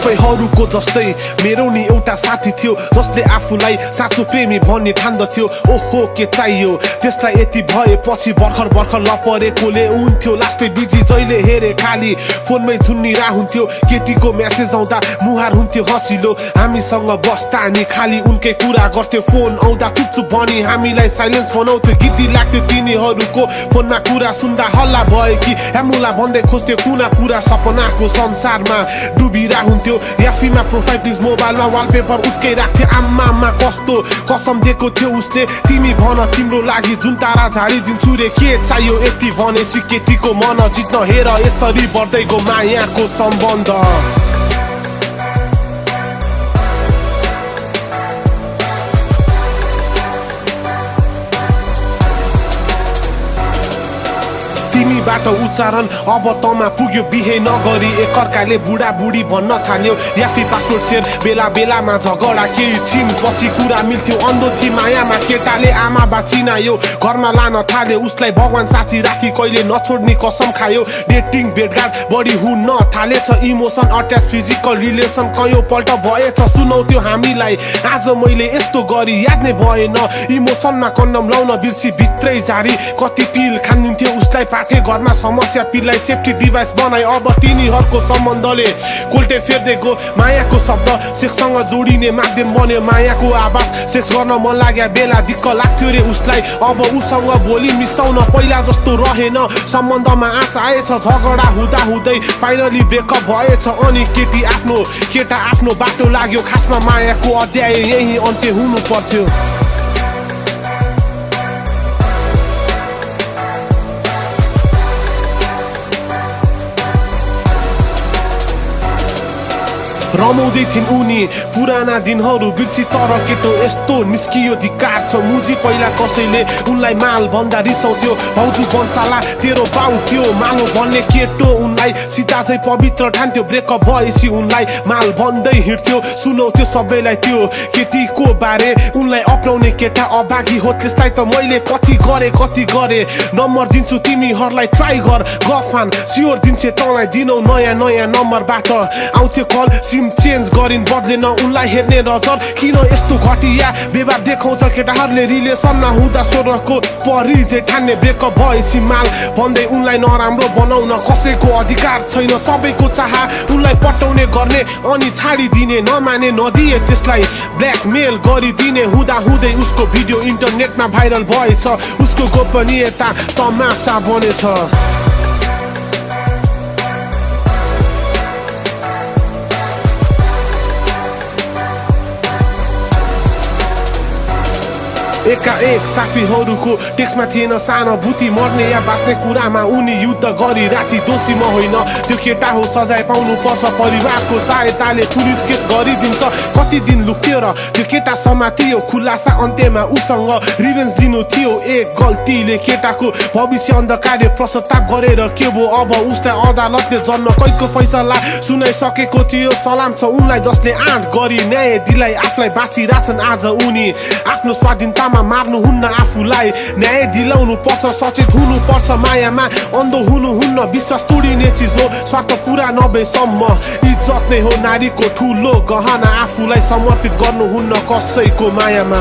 सबैहरूको जस्तै मेरो नि एउटा साथी थियो जसले आफूलाई साँचो प्रेमी भन्ने ठान्दथ्यो ओहो के चाहियो त्यसलाई यति भएपछि भर्खर भर्खर लपरेकोले हुन्थ्यो लास्टै बिजी जहिले हेरे खाली फोनमै झुन्निरा हुन्थ्यो केटीको मेसेज आउँदा मुहार हुन्थ्यो हसिलो हामीसँग बस्दा नि खाली उनकै कुरा गर्थ्यो फोन आउँदा चुपचुप भनी हामीलाई साइलेन्स बनाउँथ्यो गिद्दी लाग्थ्यो तिनीहरूको फोनमा कुरा सुन्दा हल्ला भयो कि ह्यामुला भन्दै खोज्थ्यो कुना पुरा सपनाको संसारमा डुबिरा हुन्थ्यो याफीमा प्रोफाइल पिक्स मोबाइलमा वालपेपर उसकै राख्थ्यो आम्मामा कस्तो कसम दिएको थियो उसले तिमी भन तिम्रो लागि जुन तारा झारिदिन्छु रे के चाहियो यति भनेपछि केटीको मन जित्न हेर यसरी बढ्दै गयो मायाको सम्बन्ध तिमीबाट उच्चारण अब तमा पुग्यो बिहे नगरी एकअर्काले बुढा बुढी भन्न थाल्यो याफी पासवर्ड सेयर बेला बेलामा झगडा केही छिन पछि कुरा मिल्थ्यो अन्धोथी मायामा केटाले आमा बा चिनायो घरमा लान थाल्यो उसलाई भगवान साँची राखी कहिले नछोड्ने कसम खायो डेटिङ भेटघाट बढी हुन थालेछ इमोसन अट्याच फिजिकल रिलेसन कयौँपल्ट भएछ सुनाउँथ्यो हामीलाई आज मैले यस्तो गरी याद नै भएन इमोसनमा कन्डम लाउन बिर्सी भित्रै जारी कति पिल खानिन्थ्यो उसलाई पाठे घरमा समस्या पिललाई सेफ्टी डिभाइस बनाए अब तिनीहरूको सम्बन्धले कोल्टे फेर्दै गयो मायाको शब्द सेक्ससँग जोडिने माध्यम बन्यो मायाको आवाज सेक्स गर्न मन लाग्यो बेला दिक्क लाग्थ्यो रे उसलाई अब उसँग भोलि मिसाउन पहिला जस्तो रहेन सम्बन्धमा आँच आएछ झगडा हुँदा हुँदै फाइनली ब्रेकअप भएछ अनि केटा आफ्नो बाटो लाग्यो खासमा मायाको अध्याय यही अन्त्य हुनु पर्थ्यो रमाउँदै थिइन् उनी पुराना दिनहरू बिर्सी तर केटो यस्तो निस्कियो धिक्कार छ मुजी पहिला कसैले उनलाई माल भन्दा रिसाउँथ्यो भाउजू बन्साला तेरो बाउ त्यो मालो भन्ने केटो उनलाई सीता चाहिँ पवित्र ठान्थ्यो ब्रेकअप भएपछि उनलाई माल भन्दै हिँड्थ्यो सुनाउँथ्यो सबैलाई त्यो केटीको बारे उनलाई अपनाउने केटा अभागी हो त्यसलाई त मैले कति गरे नम्बर दिन्छु तिमीहरूलाई ट्राई गर गफान स्योर दिन्छे तँलाई दिनौ नयाँ नम्बरबाट आउँथ्यो कल सिम चेन्ज गरिन् बदलेन उनलाई हेर्ने नजर किन यस्तो घटिया व्यवहार देखाउँछ केटाहरूले रिलेसन नहुँदा सोरको परिचय ठान्ने ब्रेकअप भएपछि माल भन्दै उनलाई नराम्रो बनाउन कसैको अधिकार छैन सबैको चाह उनलाई पटाउने गर्ने अनि छाडिदिने नमाने नदिए त्यसलाई ब्ल्याकमेल गरिदिने हुँदै उसको भिडियो इन्टरनेटमा भाइरल भएछ उसको गोपनीयता तमासा बनेछ एकाएक साथीहरूको टेक्स्टमा थिएन सहानुभूति मर्ने या बाँच्ने कुरामा उनी युद्ध गरी राति दोषी म होइन त्यो केटा हो सजाय पाउनु पर्छ परिवारको सहायताले पुलिस केस गरिदिन्छ कति दिन लुक्थ्यो र त्यो केटा समातियो खुलासा अन्त्यमा उसँग रिभेन्ज दिनु थियो एक गल्तीले केटाको भविष्य अन्धकार्य प्रस्ताव गरेर के भो अब उसलाई अदालतले जन्म कैदको फैसला सुनाइसकेको थियो सलाम छ उनलाई जसले आँट गरी न्याय दिलाई आफूलाई बाँचिरहेछन् आज उनी आफ्नो स्वाधीनतामा मार्नुहुन्न आफूलाई न्याय दिलाउनु पर्छ सचेत हुनु पर्छ मायामा अन्धो हुनुहुन्न विश्वास तोडिने चिज हो स्वार्थ पुरा नभएसम्म इज्जत नै हो नारीको ठुलो गहना आफूलाई समर्पित गर्नुहुन्न कसैको मायामा